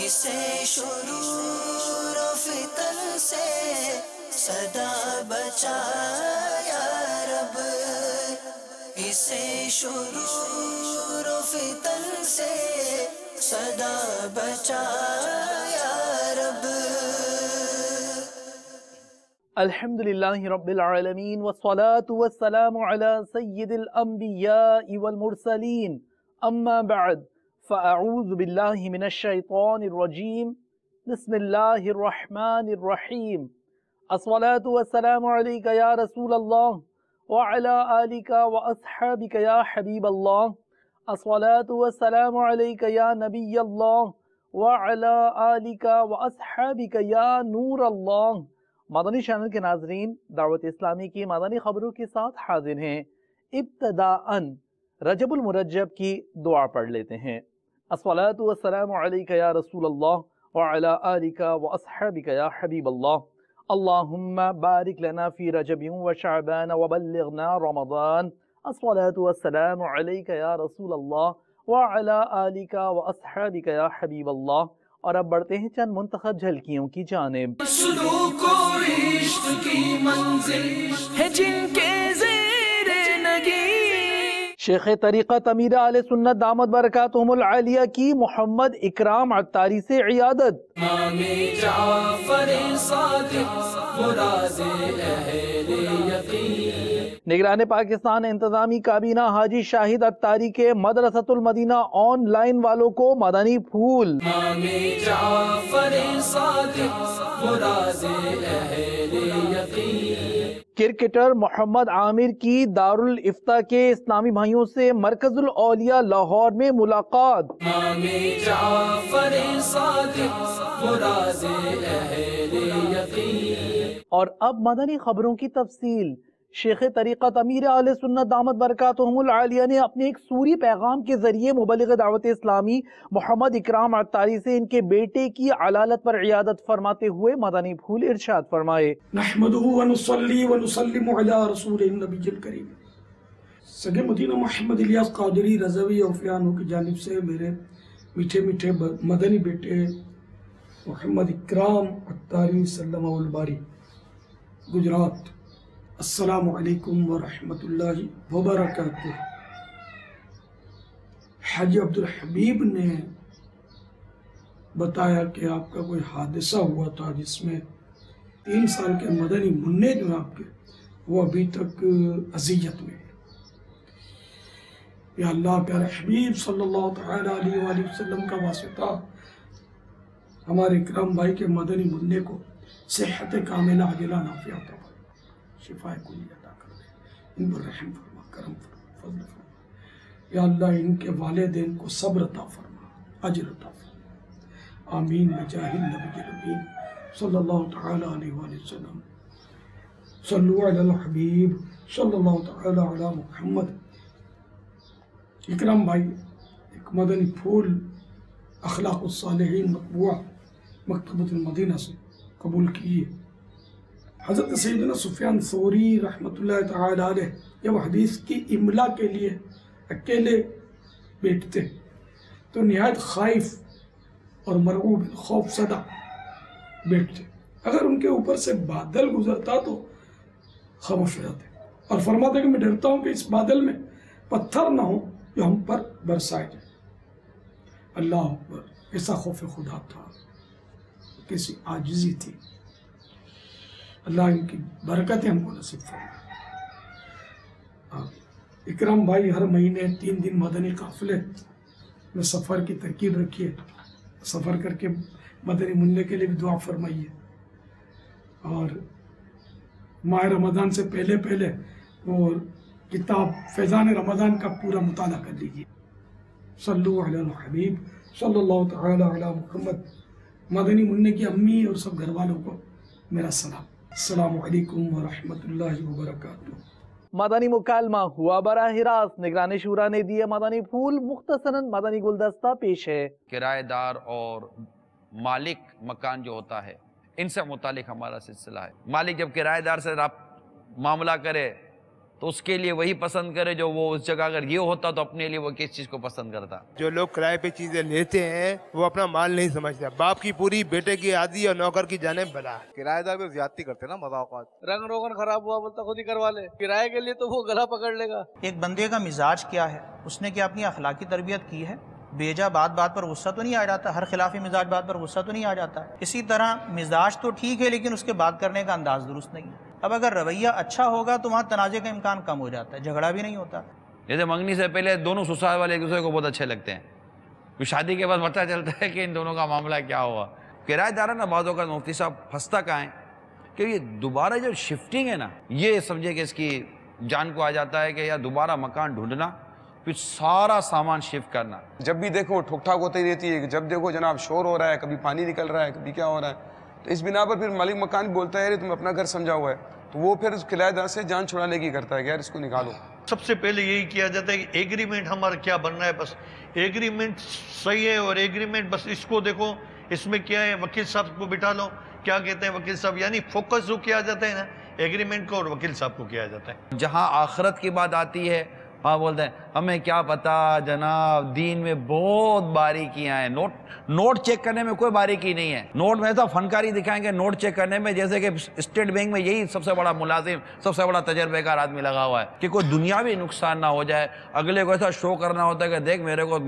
اسے شرور و فتن سے صدا بچا یا رب، اسے شرور و فتن سے صدا بچا یا رب۔ الحمدللہ رب العالمین والصلاة والسلام علی سید الانبیاء والمرسلین، اما بعد فاعوذ باللہ من الشیطان الرجیم، بسم اللہ الرحمن الرحیم۔ الصلاة والسلام علیک یا رسول اللہ وعلی آلک واصحابک یا حبیب اللہ، الصلاة والسلام علیک یا نبی اللہ وعلی آلک واصحابک یا نور اللہ۔ مدنی چینل کے ناظرین، دعوت اسلامی کی مدنی خبروں کے ساتھ حاضر ہیں۔ ابتداءً رجب المرجب کی دعا پڑھ لیتے ہیں۔ الصلاة والسلام علیک یا رسول اللہ وعلی آلک واصحابک یا حبیب اللہ، اللہم بارک لنا فی رجب وشعبان وبلغنا رمضان، الصلاة والسلام علیک یا رسول اللہ وعلی آلک واصحابک یا حبیب اللہ۔ اور اب بڑھتے ہیں چند منتخب جھلکیوں کی جانب۔ سلوک و عشق کی منزل ہے جن کے زیر نگی، شیخ طریقت امیر اہل سنت دامت برکاتہم العالیہ کی محمد اکرام عطاری سے عیادت۔ امام جعفر صادق فراز اہل یقین، نگران پاکستان انتظامی کابینہ حاجی شاہد عطاری کے مدرسۃ المدینہ آن لائن والوں کو مدنی پھول۔ امام جعفر صادق فراز اہل یقین، کرکٹر محمد عامر کی دارالافتاء کے اسلامی بھائیوں سے مرکز الاولیاء لاہور میں ملاقات۔ امام جعفر صادق فراز اہل یقین۔ اور اب مدنی خبروں کی تفصیل۔ شیخ طریقت امیر اہل سنت دامت برکاتہم العالیہ نے اپنے ایک سوری پیغام کے ذریعے مبلغ دعوت اسلامی محمد اکرام عطاری سے ان کے بیٹے کی علالت پر عیادت فرماتے ہوئے مدنی پھول ارشاد فرمائے۔ نحمدہ ونصلی ونسلم علی رسول النبی الکریم۔ سگے مدینہ محمد الیاس قادری رضوی اوفیانو کی جانب سے میرے میٹھے میٹھے مدنی بیٹے محمد اکرام عطاری سلم الباری، گجرات، السلام علیکم ورحمۃ اللہ وبرکاتہ۔ حاجی عبدالحبیب نے بتایا کہ آپ کا کوئی حادثہ ہوا تھا جس میں 3 سال کے مدنی منع جو آپ کے وہ ابھی تک اذیت میں ہیں۔ یا اللہ پیارے حبیب صلی اللہ تعالیٰ علیہ وآلہ وسلم کا واسطہ ہمارے اکرام بھائی کے مدنی منع کو صحت کاملہ عاجلہ نافعہ عطا فرما، شفا کلی عطا کر دے، ان پر رحم فرما، کرم فرما، فضل فرما۔ یا اللہ ان کے والدین کو صبر عطا فرما، اجر عطا فرما، آمین بجاہ النبی الامین صلی اللہ تعالیٰ علیہ وآلہ وسلم۔ صلو علی الحبیب صلی اللہ تعالیٰ علی محمد۔ اکرام بھائی ایک مدنی پھول اخلاق الصالحین مطبوعہ مکتبۃ المدینہ سے قبول کیے۔ حضرت سیدنا سفیان ثوری رحمۃ اللہ تعالی علیہ جب حدیث کی املا کے لیے اکیلے بیٹھتے تو نہایت خائف اور مرعوب خوف زدہ بیٹھتے، اگر ان کے اوپر سے بادل گزرتا تو خاموش ہو جاتے اور فرماتے کہ میں ڈرتا ہوں کہ اس بادل میں پتھر نہ ہو جو ہم پر برسائے جائے۔ اللہ اکبر، ایسا خوف خدا تھا، کیسی عاجزی تھی۔ اللہ ان کی برکتیں ہم کو نصیب فرمائے۔ اکرام بھائی ہر مہینے 3 دن مدنی قافلے میں سفر کی ترکیب رکھیے، سفر کر کے مدنی منع کے لیے بھی دعا فرمائیے، اور ماہ رمضان سے پہلے اور کتاب فیضان رمضان کا پورا مطالعہ کر لیجیے۔ صلو علی الحبیب صلی اللہ تعالی علی محمد۔ مدنی منع کی امی اور سب گھر والوں کو میرا سلام، السلام علیکم ورحمۃ اللہ وبرکاتہ۔ مدنی مکالمہ ہوا براہ راست، نگران شورا نے دیے مدنی پھول، مختصراً مدنی گلدستہ پیش ہے۔ کرایہ دار اور مالک مکان جو ہوتا ہے ان سے متعلق ہمارا سلسلہ ہے۔ مالک جب کرایہ دار سے معاملہ کرے تو اس کے لیے وہی پسند کرے جو وہ اس جگہ اگر یہ ہوتا تو اپنے لیے وہ کس چیز کو پسند کرتا. جو لوگ کرائے پہ چیزیں لیتے ہیں وہ اپنا مال نہیں سمجھتے. باپ کی پوری بیٹے کی آدھی اور نوکر کی جانب بلا. کرایہ دار بھی زیادتی کرتے ہیں نا بعض اوقات. رنگ روغن خراب ہوا بولتا خود ہی کروا لے, کرائے کے لیے تو وہ گلا پکڑ لے گا. ایک بندے کا مزاج کیا ہے, اس نے کیا اپنی اخلاقی تربیت کی ہے. بیجا بات بات پر غصہ تو نہیں آ جاتا, ہر خلافی مزاج بات پر غصہ تو نہیں آ جاتا. اسی طرح مزاج تو ٹھیک ہے لیکن اس کے بات کرنے کا انداز درست نہیں ہے. اب اگر رویہ اچھا ہوگا تو وہاں تنازع کا امکان کم ہو جاتا ہے, جھگڑا بھی نہیں ہوتا. جیسے منگنی سے پہلے دونوں سسرال والے ایک دوسرے کو بہت اچھے لگتے ہیں, پھر شادی کے بعد پتہ چلتا ہے کہ ان دونوں کا معاملہ کیا ہوا. کرایہ دار نا بعضوں کا مفتی صاحب پھنستا کہاں ہے کہ یہ دوبارہ جو شفٹنگ ہے نا, یہ سمجھے کہ اس کی جان کو آ جاتا ہے کہ یا دوبارہ مکان ڈھونڈنا پھر سارا سامان شفٹ کرنا. جب بھی دیکھو ٹھوک ٹھاک ہوتی رہتی ہے, جب دیکھو جناب شور ہو رہا ہے, کبھی پانی نکل رہا ہے, کبھی کیا ہو رہا ہے. تو اس بنا پر پھر مالک مکان بولتا ہے تم اپنا گھر سمجھا ہوا ہے, تو وہ پھر اس کرایہ دار سے جان چھڑانے کی کرتا ہے کہ یار اس کو نکالو. سب سے پہلے یہی کیا جاتا ہے کہ ایگریمنٹ ہمارا کیا بننا ہے, بس ایگریمنٹ صحیح ہے. اور ایگریمنٹ بس اس کو دیکھو اس میں کیا ہے, وکیل صاحب کو بٹھا لو, کیا کہتے ہیں وکیل صاحب, یعنی فوکس جو کیا جاتا ہے نا ایگریمنٹ کو اور وکیل صاحب کو کیا جاتا ہے. جہاں آخرت کی بات آتی ہے ہاں بولتے ہیں ہمیں کیا پتا جناب, دین میں بہت باریکیاں ہیں. نوٹ چیک کرنے میں کوئی باریکی نہیں ہے. نوٹ میں ایسا فنکاری دکھائیں گے نوٹ چیک کرنے میں, جیسے کہ اسٹیٹ بینک میں یہی سب سے بڑا ملازم, سب سے بڑا تجربے کار آدمی لگا ہوا ہے کہ کوئی دنیاوی نقصان نہ ہو جائے. اگلے کو ایسا شو کرنا ہوتا ہے کہ دیکھ میرے کو,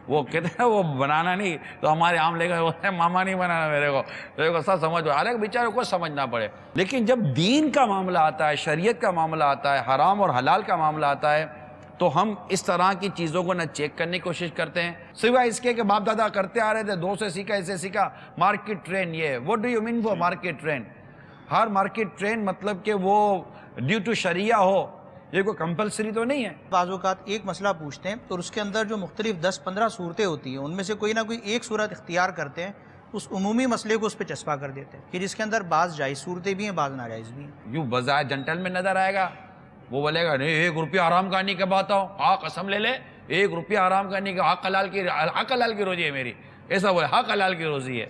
وہ کہتے ہیں وہ بنانا نہیں تو ہمارے عام لے کر ماما نہیں بنانا میرے کو سب سمجھ, ارے بیچارے کو سمجھنا پڑے. لیکن جب دین کا معاملہ آتا ہے, شریعت کا معاملہ آتا ہے, حرام اور حلال کا معاملہ آتا ہے, تو ہم اس طرح کی چیزوں کو نہ چیک کرنے کی کوشش کرتے ہیں سوائے اس کے کہ باپ دادا کرتے آ رہے تھے, 2 سے سیکھا, اسے سیکھا. مارکیٹ ٹرینڈ, یہ what do you mean for market trend? ہر مارکیٹ ٹرینڈ مطلب کہ وہ ڈیو ٹو شریعہ ہو, یہ کوئی کمپلسری تو نہیں ہے. بعض اوقات ایک مسئلہ پوچھتے ہیں اور اس کے اندر جو مختلف 10-15 صورتیں ہوتی ہیں ان میں سے کوئی نہ کوئی ایک صورت اختیار کرتے ہیں, اس عمومی مسئلے کو اس پہ چسپا کر دیتے ہیں کہ جس کے اندر بعض جائز صورتیں بھی ہیں بعض ناجائز بھی ہیں. یوں بظاہر جنٹل میں نظر آئے گا, وہ بولے گا نہیں 1 روپیہ حرام کرنے کے بات آؤ, ہاں قسم لے لے 1 روپیہ حرام کرنے کا, حق حلال کی روزی ہے میری, ایسا بولے حق حلال کی روزی ہے.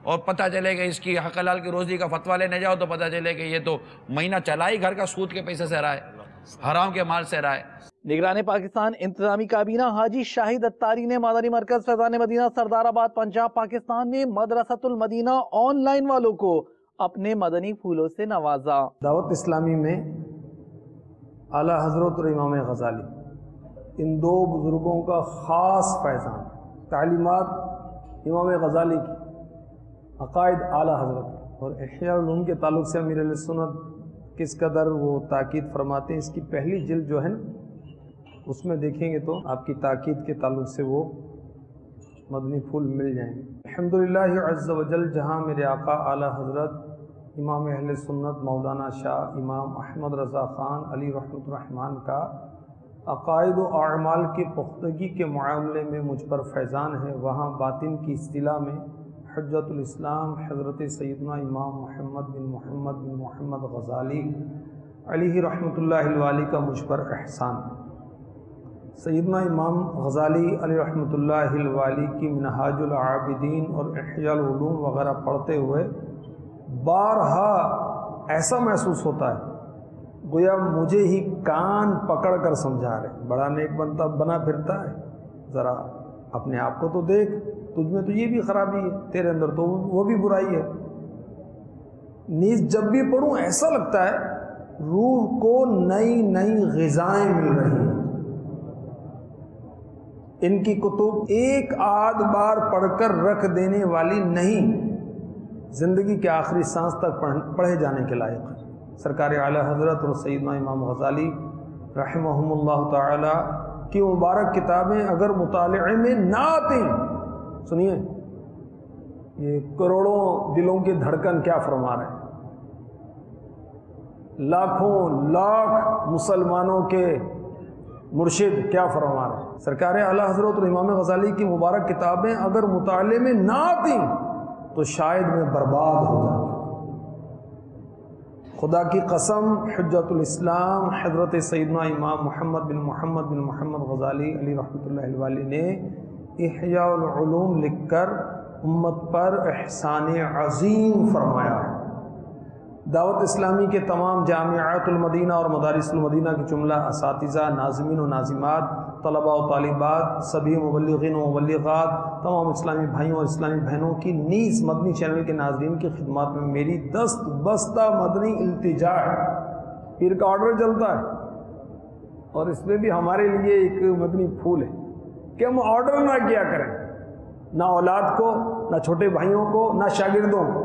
اور پتہ چلے کہ اس کی حق حلال کی روزی کا فتویٰ لینے جاؤ تو پتہ چلے کہ یہ تو مہینہ چلا ہی گھر کا سود کے پیسے سے رہا ہے, حرام کے مال سے رہا ہے. نگران پاکستان انتظامی کابینہ حاجی شاہد اتاری نے مدنی مرکز فیضان مدینہ سردار آباد پنجاب پاکستان میں مدرسۃ المدینہ آن لائن والوں کو اپنے مدنی پھولوں سے نوازا. دعوت اسلامی میں اعلیٰ حضرت اور امام غزالی ان 2 بزرگوں کا خاص فیضان, تعلیمات امام غزالی کی, عقائد اعلیٰ حضرت اور احیاء العلوم کے تعلق سے امیر علیہ سنت کس قدر وہ تاکید فرماتے ہیں. اس کی پہلی جلد جو ہے نا اس میں دیکھیں گے تو آپ کی تاکید کے تعلق سے وہ مدنی پھول مل جائیں گے. الحمدللہ عز و جل, جہاں میرے آقا اعلیٰ حضرت امام اہل سنت مولانا شاہ امام احمد رضا خان علی رحمۃ الرحمن کا عقائد و اعمال کی پختگی کے معاملے میں مجھ پر فیضان ہے, وہاں باطن کی اصطلاح میں حجت الاسلام حضرت سیدنا امام محمد بن محمد غزالی علیہ رحمۃ اللہ الوالی کا مجھ پر احسان ہے. سیدنا امام غزالی علیہ رحمۃ اللہ الوالی کی منہاج العابدین اور احیاء العلوم وغیرہ پڑھتے ہوئے بارہا ایسا محسوس ہوتا ہے گویا مجھے ہی کان پکڑ کر سمجھا رہے. بڑا نیک بنتا بنا پھرتا ہے, ذرا اپنے آپ کو تو دیکھ, تجھ میں تو یہ بھی خرابی ہے, تیرے اندر تو وہ بھی برائی ہے. نیز جب بھی پڑھوں ایسا لگتا ہے روح کو نئی نئی غذائیں مل رہی ہیں. ان کی کتب ایک آدھ بار پڑھ کر رکھ دینے والی نہیں, زندگی کے آخری سانس تک پڑھے جانے کے لائق ہے. سرکار اعلیٰ حضرت اور سیدنا امام غزالی رحمہم اللہ تعالی کی مبارک کتابیں اگر مطالعے میں نہ آتیں, سنیے یہ کروڑوں دلوں کی دھڑکن کیا فرما رہے ہیں, لاکھوں لاکھ مسلمانوں کے مرشد کیا فرما رہے ہیں. سرکار اعلیٰ حضرت اور امام غزالی کی مبارک کتابیں اگر مطالعے میں نہ آتیں تو شاید میں برباد ہو جاتا. خدا کی قسم حجت الاسلام حضرت سیدنا امام محمد بن محمد غزالی علی رحمۃ اللہ الوالی نے احیاء العلوم لکھ کر امت پر احسان عظیم فرمایا ہے. دعوت اسلامی کے تمام جامعات المدینہ اور مدارس المدینہ کے جملہ اساتذہ، ناظمین و ناظمات، طلباء و طالبات، سبھی مبلغین و مبلغات، تمام اسلامی بھائیوں اور اسلامی بہنوں کی نیز مدنی چینل کے ناظرین کی خدمات میں میری دست بستہ مدنی التجا ہے۔ پیر کا آرڈر چلتا ہے اور اس میں بھی ہمارے لیے ایک مدنی پھول ہے کہ ہم آرڈر نہ کیا کریں، نہ اولاد کو، نہ چھوٹے بھائیوں کو، نہ شاگردوں کو،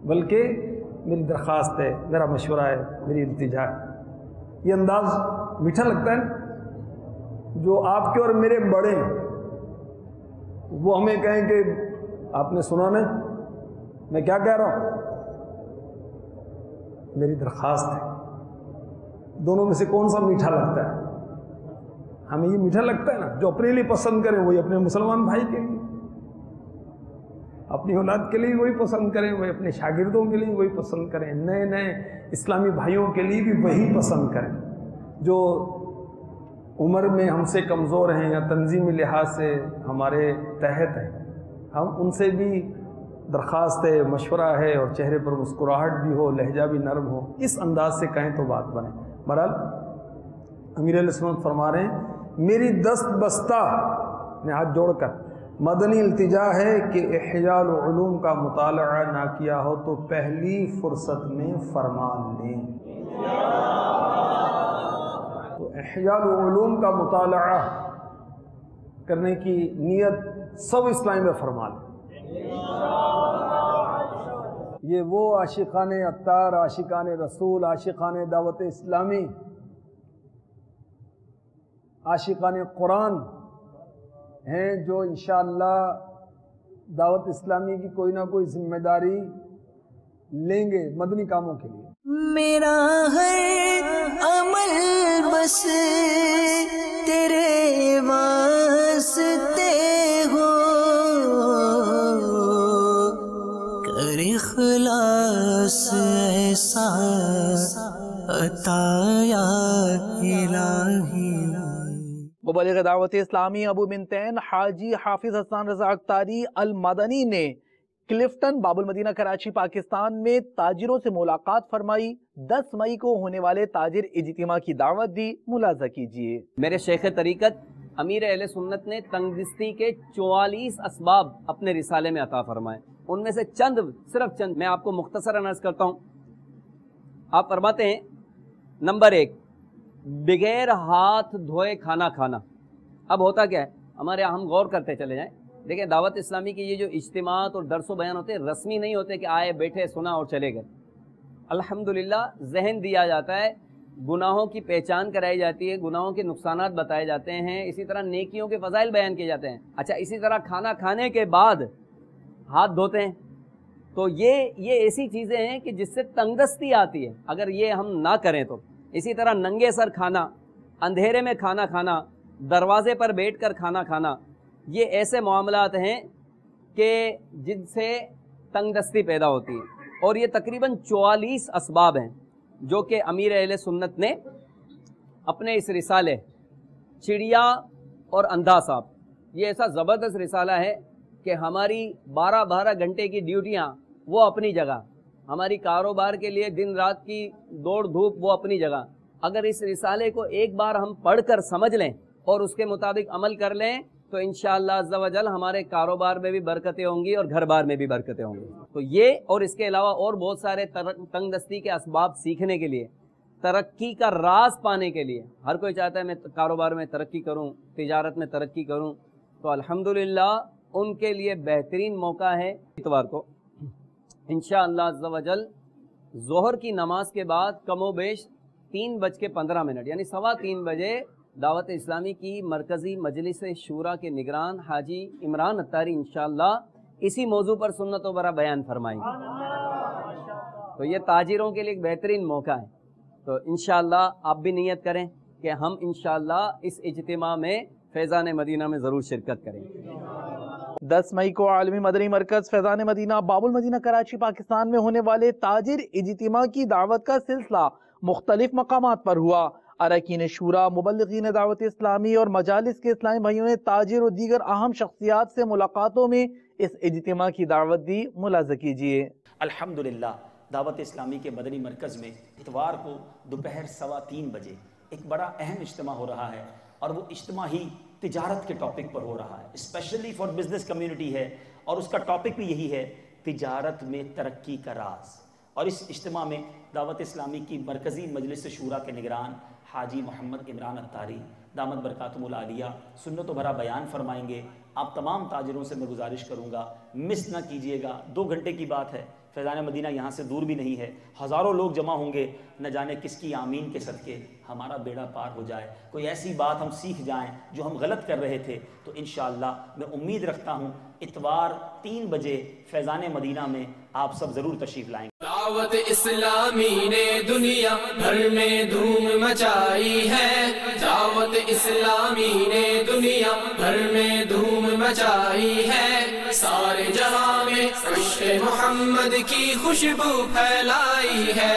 بلکہ میری درخواست ہے، میرا مشورہ ہے، میری التجا ہے۔ یہ انداز میٹھا لگتا ہے نا، جو آپ کے اور میرے بڑے ہیں وہ ہمیں کہیں کہ آپ نے سنا نہیں میں کیا کہہ رہا ہوں۔ میری درخواست ہے، دونوں میں سے کون سا میٹھا لگتا ہے؟ ہمیں یہ میٹھا لگتا ہے نا، جو اپنے لیے پسند کریں وہی اپنے مسلمان بھائی کے لیے، اپنی اولاد کے لیے وہی پسند کریں، وہی اپنے شاگردوں کے لیے وہی پسند کریں، نئے نئے اسلامی بھائیوں کے لیے بھی وہی پسند کریں۔ جو عمر میں ہم سے کمزور ہیں یا تنظیمی لحاظ سے ہمارے تحت ہیں، ہم ان سے بھی درخواست ہے، مشورہ ہے، اور چہرے پر مسکراہٹ بھی ہو، لہجہ بھی نرم ہو، اس انداز سے کہیں تو بات بنے۔ بہرحال امیر علیہ سنت فرما رہے ہیں میری دست بستہ نے ہاتھ جوڑ کر مدنی التجا ہے کہ احیاء العلوم کا مطالعہ نہ کیا ہو تو پہلی فرصت میں فرمان لیں۔ تو احیاء العلوم کا مطالعہ کرنے کی نیت سب اسلامی میں فرما لیں۔ یہ وہ عاشقان عطار، عاشقان رسول، عاشقان دعوت اسلامی، عاشقان قرآن ہیں جو انشاءاللہ دعوت اسلامی کی کوئی نہ کوئی ذمہ داری لیں گے مدنی کاموں کے لیے۔ میرا ہر عمل بس تیرے واسطے ہو، کر اخلاص ایسا عطا یا الہی۔ مبلغ دعوت اسلامی ابو بنتین حاجی حافظ حسان رضا اختاری المدنی نے کلفٹن باب المدینہ کراچی پاکستان میں تاجروں سے ملاقات فرمائی۔ 10 مئی کو ہونے والے تاجر اجتماع کی دعوت دی، ملاحظہ کیجیے۔ میرے شیخ طریقت امیر اہل سنت نے تنگ دستی کے 44 اسباب اپنے رسالے میں عطا فرمائے، ان میں سے چند، صرف چند میں آپ کو مختصراً عرض کرتا ہوں۔ آپ فرماتے ہیں نمبر 1، بغیر ہاتھ دھوئے کھانا کھانا۔ اب ہوتا کیا ہے ہمارے یہاں، ہم غور کرتے چلے جائیں، دیکھیں دعوت اسلامی کی یہ جو اجتماعات اور درس و بیان ہوتے ہیں رسمی نہیں ہوتے کہ آئے بیٹھے سنا اور چلے گئے۔ الحمدللہ ذہن دیا جاتا ہے، گناہوں کی پہچان کرائی جاتی ہے، گناہوں کے نقصانات بتائے جاتے ہیں، اسی طرح نیکیوں کے فضائل بیان کیے جاتے ہیں۔ اچھا، اسی طرح کھانا کھانے کے بعد ہاتھ دھوتے ہیں، تو یہ ایسی چیزیں ہیں کہ جس سے تنگ دستی آتی ہے اگر یہ ہم نہ کریں تو۔ اسی طرح ننگے سر کھانا، اندھیرے میں کھانا کھانا، دروازے پر بیٹھ کر کھانا کھانا، یہ ایسے معاملات ہیں کہ جن سے تنگ دستی پیدا ہوتی ہے، اور یہ تقریباً 44 اسباب ہیں جو کہ امیر اہل سنت نے اپنے اس رسالے چڑیا اور اندھا صاحب، یہ ایسا زبردست رسالہ ہے کہ ہماری 12 گھنٹے کی ڈیوٹیاں وہ اپنی جگہ، ہماری کاروبار کے لیے دن رات کی دوڑ دھوپ وہ اپنی جگہ، اگر اس رسالے کو ایک بار ہم پڑھ کر سمجھ لیں اور اس کے مطابق عمل کر لیں تو انشاءاللہ عز و جل ہمارے کاروبار میں بھی برکتیں ہوں گی اور گھر بار میں بھی برکتیں ہوں گی۔ تو یہ اور اس کے علاوہ اور بہت سارے تنگ دستی کے اسباب سیکھنے کے لیے، ترقی کا راز پانے کے لیے، ہر کوئی چاہتا ہے میں کاروبار میں ترقی کروں، تجارت میں ترقی کروں، تو الحمدللہ ان کے لیے بہترین موقع ہے اتوار کو انشاءاللہ عز و جل ظہر کی نماز کے بعد کم و بیش 3:15 یعنی 3:15 بجے دعوت اسلامی کی مرکزی مجلس شورا کے نگران حاجی عمران عطاری انشاءاللہ اسی موضوع پر سنت و برا بیان فرمائیں گے۔ تو یہ تاجروں کے لیے ایک بہترین موقع ہے، تو انشاءاللہ آپ بھی نیت کریں کہ ہم انشاءاللہ اس اجتماع میں فیضان مدینہ میں ضرور شرکت کریں۔ 10 مئی کو عالمی مدنی مرکز فیضان مدینہ باب المدینہ کراچی پاکستان میں ہونے والے تاجر اجتماع کی دعوت کا سلسلہ مختلف مقامات پر ہوا۔ اراکین شورا، مبلغین دعوت اسلامی اور مجالس کے اسلامی بھائیوں نے تاجر اور دیگر اہم شخصیات سے ملاقاتوں میں اس اجتماع کی دعوت دی، ملاحظہ کیجیے۔ الحمدللہ دعوت اسلامی کے مدنی مرکز میں اتوار کو دوپہر 3:15 بجے ایک بڑا اہم اجتماع ہو رہا ہے، اور وہ اجتماع ہی تجارت کے ٹاپک پر ہو رہا ہے، اسپیشلی فار بزنس کمیونٹی ہے، اور اس کا ٹاپک بھی یہی ہے، تجارت میں ترقی کا راز۔ اور اس اجتماع میں دعوت اسلامی کی مرکزی مجلس شورا کے نگران حاجی محمد عمران اتاری دامت برکاتہم العالیہ سنت و بھرا بیان فرمائیں گے۔ آپ تمام تاجروں سے میں گزارش کروں گا مس نہ کیجئے گا، 2 گھنٹے کی بات ہے، فیضان مدینہ یہاں سے دور بھی نہیں ہے، ہزاروں لوگ جمع ہوں گے، نہ جانے کس کی آمین کے صدقے ہمارا بیڑا پار ہو جائے، کوئی ایسی بات ہم سیکھ جائیں جو ہم غلط کر رہے تھے۔ تو انشاءاللہ میں امید رکھتا ہوں اتوار 3 بجے فیضان مدینہ میں آپ سب ضرور تشریف لائیں گے۔ دعوت اسلامی نے دنیا بھر میں دھوم مچائی ہے، دعوت اسلامی نے دنیا بھر میں دھوم مچائی ہے، سارے جہاں میں عشق محمد کی خوشبو پھیلائی ہے،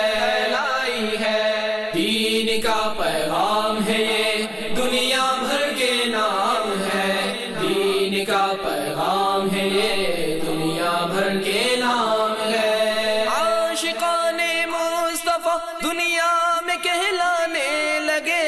دین کا پیغام ہے یہ دنیا بھر کے نام ہے، دین کا پیغام ہے یہ دنیا بھر کے نام ہے۔ عاشقان مصطفیٰ دنیا میں کہلانے لگے،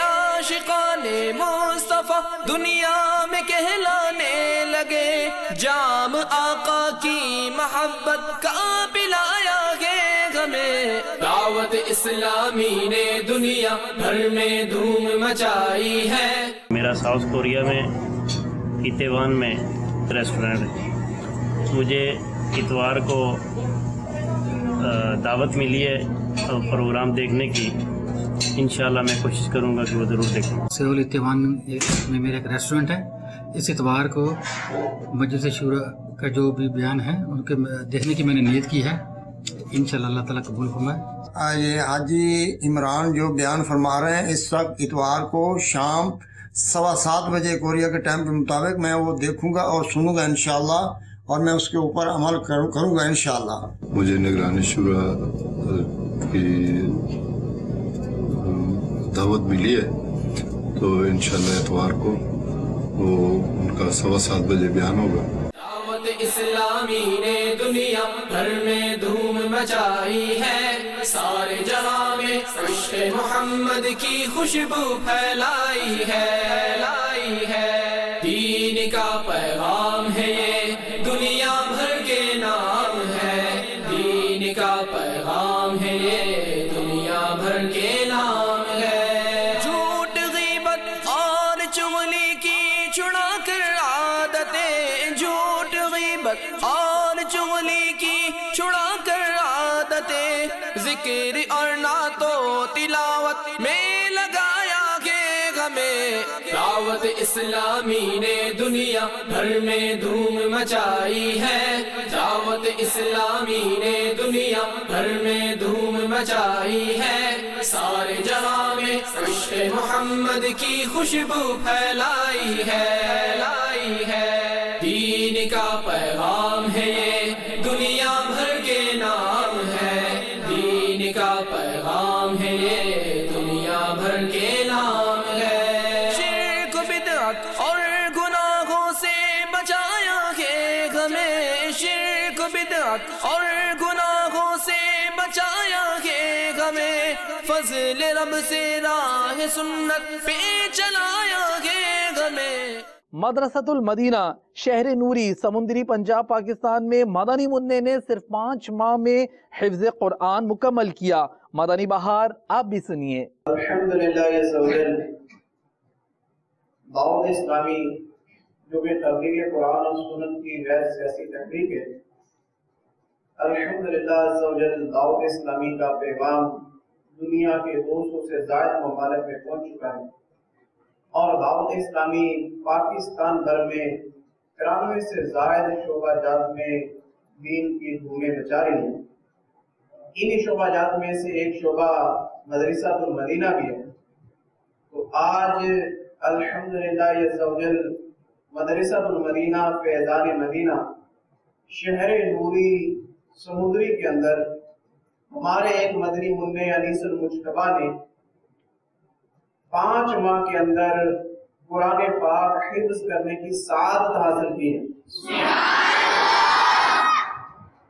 عاشقان مصطفیٰ دنیا میں کہلانے لگے، جام آقا کی محبت کا پلایا گے ہمیں، دعوت اسلامی نے دنیا بھر میں دھوم مچائی ہے۔ میرا ساؤتھ کوریا میں ایتیوان میں ریسٹورنٹ ہے، مجھے اتوار کو دعوت ملی ہے پروگرام دیکھنے کی، انشاءاللہ میں کوشش کروں گا کہ وہ ضرور دیکھوں۔ سیول ایتیوان میں میرا ایک ریسٹورنٹ ہے، اس اتوار کو مجلس شورا کا جو بھی بیان ہے ان کے دیکھنے کی میں نے نیت کی ہے، انشاءاللہ اللہ تعالیٰ قبول فرمائے۔ یہ حاجی عمران جو بیان فرما رہے ہیں اس وقت اتوار کو شام 7:15 بجے کوریا کے ٹائم کے مطابق میں وہ دیکھوں گا اور سنوں گا انشاءاللہ، اور میں اس کے اوپر عمل کروں گا انشاءاللہ۔ مجھے نگرانی شورا کی دعوت ملی ہے، تو انشاءاللہ اتوار کو وہ ان کا 7:15 بجے بیان ہوگا۔ دعوت اسلامی نے دنیا بھر میں دھوم مچائی ہے، سارے جہاں میں عشق محمد کی خوشبو پھیلائی ہے، دین کا پیغام ہے یہ دنیا بھر کے نام ہے، دین کا پیغام ہے یہ دنیا بھر کے نام ہے۔ جھوٹ غیبت اور چغلی کی چھڑا کر عادتیں، جھوٹ غیبت اور چغلی کی چھڑا کر عادتیں، ذکر اور نعت و تلاوت میں لگایا گے ہمیں، دعوت اسلامی نے دنیا بھر میں دھوم مچائی ہے، دعوت اسلامی نے دنیا بھر میں دھوم مچائی ہے، سارے جہاں میں عشق محمد کی خوشبو پھیلائی ہے، دین کا پیغام ہے یہ دنیا بھر کے نام ہے، دین کا پیغام ہے یہ دنیا بھر کے نام ہے۔ شرک بدعت اور گناہوں سے بچایا گے ہمیں، شرک بدعت اور گناہوں سے بچایا گے ہمیں، فضل رب سے راہ سنت پہ چلایا گے ہمیں۔ مدرسۃ المدینہ شہر نوری سمندری پنجاب پاکستان میں مدنی منع نے صرف 5 ماہ میں حفظ قرآن مکمل کیا۔ مدنی بہار آپ بھی سنیے۔ الحمدللہ دعوت اسلامی جو کہ تبلیغ قرآن اور سنت کی غیر سیاسی تحریک ہے، الحمدللہ دعوت اسلامی کا پیغام دنیا کے 200 سے زائد ممالک میں پہنچ چکا ہے، اور دعوت اسلامی پاکستان بھر میں 93 سے زائد شعبہ جات میں دین کی دھومیں مچا رہی ہیں۔ انہی شعبہ جات میں سے ایک شعبہ مدرسۃ المدینہ بھی ہے۔ تو آج الحمدللہ مدرسۃ المدینہ فیضان مدینہ شہر نوری سمندری کے اندر ہمارے ایک مدنی منع انیس المجتبیٰ نے 5 ماہ کے اندر قرآن پاک حفظ کرنے کی سعادت حاصل کی ہے۔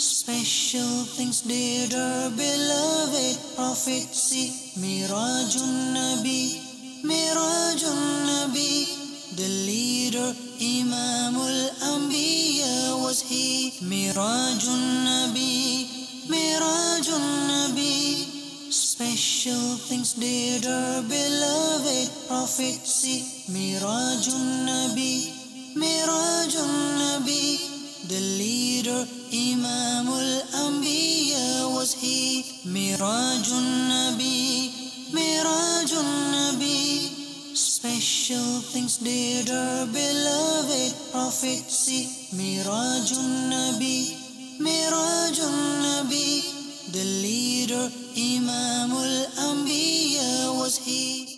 Special things did our beloved prophet see. Mirajun Nabi, Mirajun Nabi, the leader, Imamul Anbiya was he. Mirajun Nabi, Mirajun Nabi, special things did our beloved prophet see. Mirajun Nabi, Mirajun Nabi, the leader, Imamul Anbiya was he. Mirajun Nabi, Mirajun Nabi, special things did our beloved prophet see. Mirajun Nabi, Mirajun Nabi, the leader, Imamul Anbiya was he.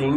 3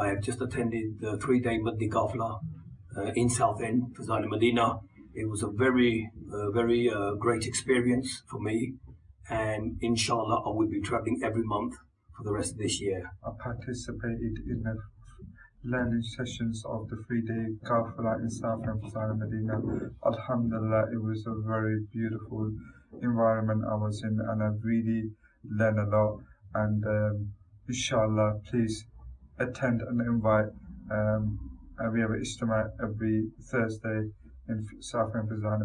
I have just attended the 3-day Madni Kafla in South End, Fazan Medina. It was a very great experience for me, and inshallah I will be traveling every month for the rest of this year. I participated in the learning sessions of the 3-day Kafla in South End, Fazan Medina. Alhamdulillah, it was a very beautiful environment I was in, and I really learned a lot. And inshallah, please attend and invite. We have an ijtima every Thursday in South End, Fazan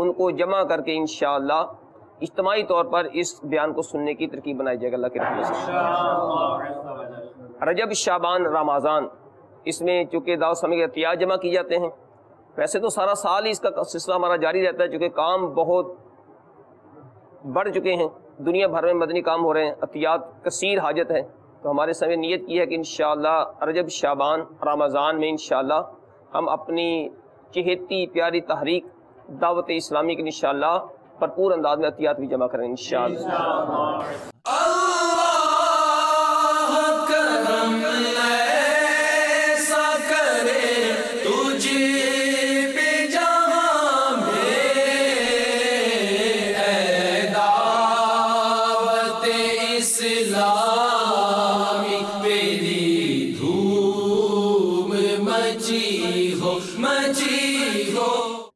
ان کو جمع کر کے انشاءاللہ اجتماعی طور پر اس بیان کو سننے کی ترکیب بنائی جائے گا اللہ کے رحمت سے۔ رجب، شعبان، رمضان، اس میں چونکہ دعوت اسلامی کے عطیات جمع کی جاتے ہیں، ویسے تو سارا سال ہی اس کا سلسلہ ہمارا جاری رہتا ہے، چونکہ کام بہت بڑھ چکے ہیں، دنیا بھر میں مدنی کام ہو رہے ہیں، عطیات کثیر حاجت ہے، تو ہمارے سامنے نیت کی ہے کہ انشاءاللہ رجب، شعبان، رمضان میں انشاءاللہ ہم اپنی چہیتی پیاری تحریک دعوت اسلامی کے انشاءاللہ بھرپور انداز میں عطیات بھی جمع کریں انشاءاللہ۔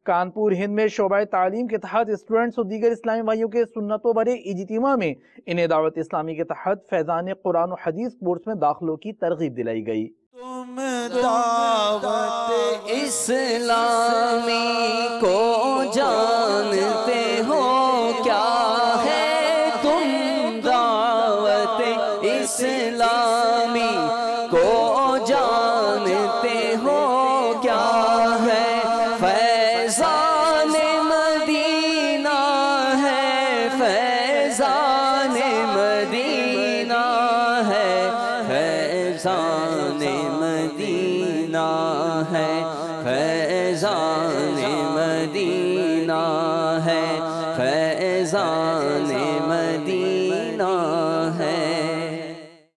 کانپور ہند میں شعبہ تعلیم کے تحت اسٹوڈنٹس اور دیگر اسلامی بھائیوں کے سنتوں بھرے اجتماع میں انہیں دعوت اسلامی کے تحت فیضان قرآن و حدیث کورس میں داخلوں کی ترغیب دلائی گئی۔ تم دعوت اسلامی کو جانتے ہو کیا ہے، تم دعوت اسلامی کو جانتے ہو کیا ہے، فیضان مدینہ ہے، فیضان مدینہ ہے، فیضان مدینہ ہے، فیضان مدینہ ہے، فیضان مدینہ ہے۔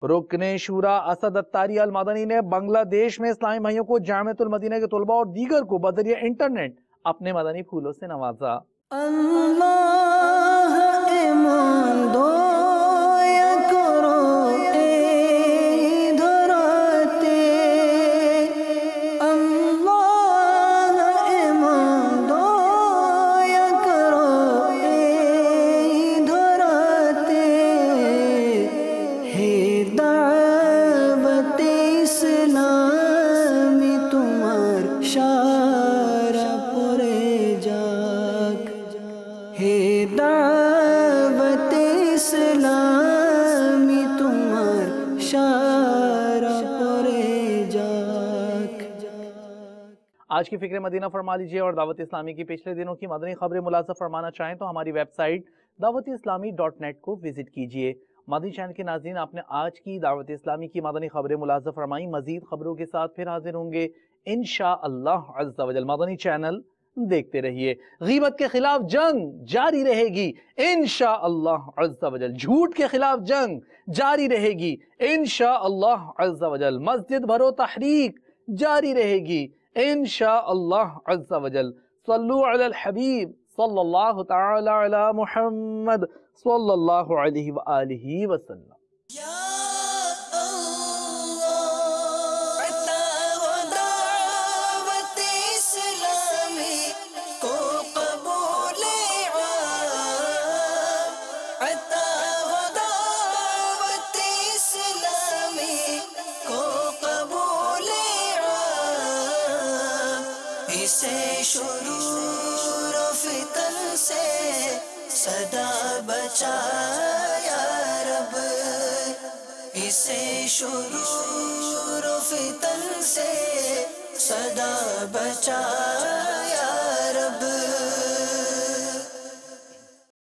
رکن شورا اسد اتاری المدنی نے بنگلہ دیش میں اسلامی بھائیوں کو جامعۃ المدینہ کے طلباء اور دیگر کو بذریعہ انٹرنیٹ اپنے مدنی پھولوں سے نوازا۔ اللہ ایمان دو یا کرو ادھر آتے، اللہ ایمان دو یا کرو ادھر آتے، ہے دعوت اسلامی تمہار شارع پورے جاگ، ہے دعوت اسلامی تمہار شارع پورے جاگ۔ آج کی فکر مدینہ فرما لیجئے، اور دعوت اسلامی کی پچھلے دنوں کی مدنی خبریں ملاحظہ فرمانا چاہیں تو ہماری ویب سائٹ dawat-islami.net کو وزٹ کیجئے۔ مدنی چینل کے ناظرین، آپ نے آج کی دعوت اسلامی کی مدنی خبریں ملاحظہ فرمائیں، مزید خبروں کے ساتھ پھر حاضر ہوں گے انشاءاللہ عز و جل۔ مدنی چینل دیکھتے رہیے۔ غیبت کے خلاف جنگ جاری رہے گی انشاءاللہ عز و جل، جھوٹ کے خلاف جنگ جاری رہے گی انشاءاللہ عز و جل، مسجد بھرو تحریک جاری رہے گی انشاءاللہ عز و جل۔ صلو علی الحبیب صلی اللہ تعالی علی محمد صلی اللہ علیہ وآلہ وسلم۔ شرور و فتن سے صدا بچا یا رب، اسے شرور و فتن سے صدا بچا